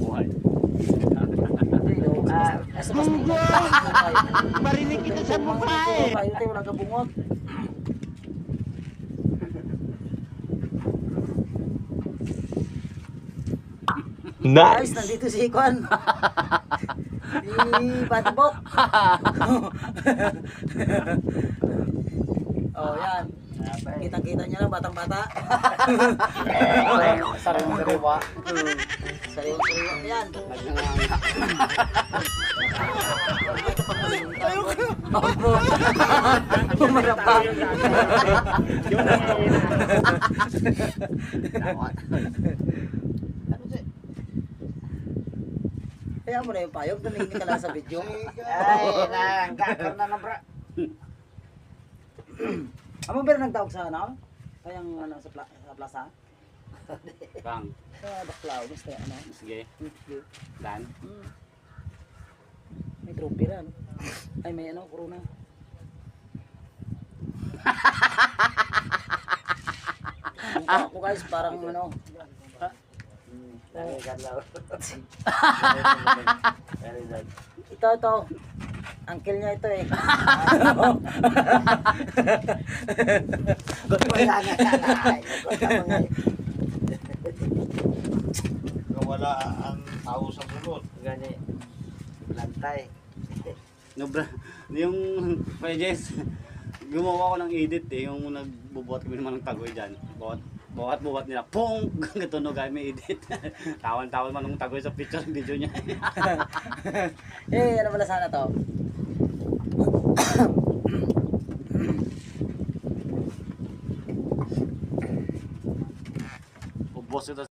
Buhay. Marinig kita sa mukha eh. Kayo tayo walang kabungot. Guys, Nice. nandito si Kwan. Si Patibok. Oh, yan. Kitang-kita niya lang, batang-bata. Sariwa. Sariwa-sariwa yan. Pumarap pa. Kaya mo na yung payog, tumingin ka lang sa video. Ay, nagkakaroon na bra. Amo ba nagtawag sa ano? Kayang ano sa plaza? Bang. Sa baklaw, basta ano? Sige. Dan. May trophy rin. Ay, may ano, corona. Ako guys, parang ano. Ito. Uncle niya ito eh. Wala ang tao sa bulot. Gani. Lantay. No bra, yung Jess, gumawa ko ng edit eh, yung nagbubuhat kami naman ng tagoy dyan. Buhat nila, pong! Gatunog ay may edit. Tawan-tawan man ng tagoy sa picture video niya. Eh, ano pala sana to? Ubos ito